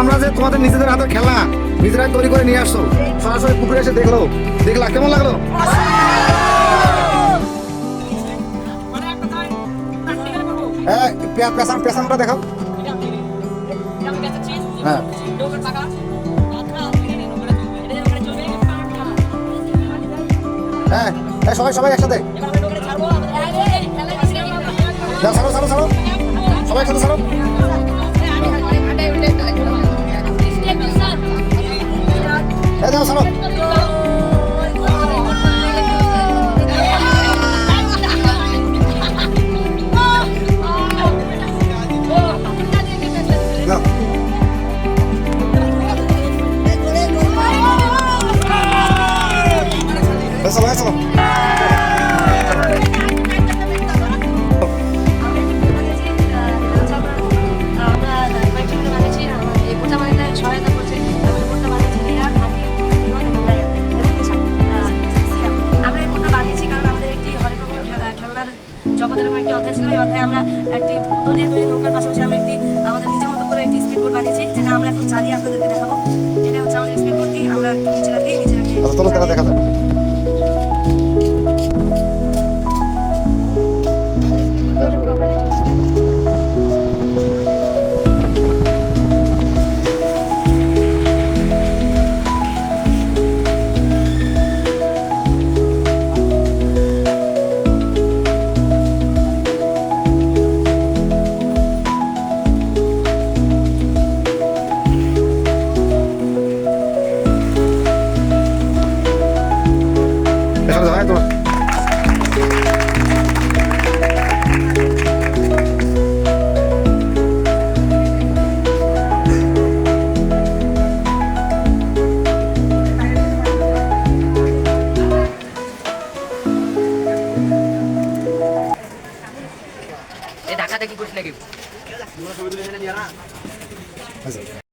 আমরা যে তোমাদের নিজেদের হাতের খেলা নিজেরাই তৈরি করে নিয়ে আসছো, সরাসরি পুকুরে এসে দেখলা কেমন লাগলো? হ্যাঁ, পেছনটা দেখাও। হ্যাঁ হ্যাঁ, সবাই একসাথে ছাড়ো ছাড়ো ছাড়ো, সবাই একসাথে ছাড়ো। যাও ছাড়ো। চলো চলো। জগতের একটি অধ্যায় ছিল। এই অধ্যায়ে আমরা একটি তৈরি নৌকার পাশাপাশি আমরা একটি আমাদের নিজের মতো করে একটি স্পিড বোট বানিয়েছি, যেটা আমরা এখন চালিয়ে আপনাদেরকে দেখাবো। এটা হচ্ছে আমাদের স্পিড বোটটি। আমরা একটু নিচে রাখি। দেখা যায়। ঢাকা থেকে করছি নাকি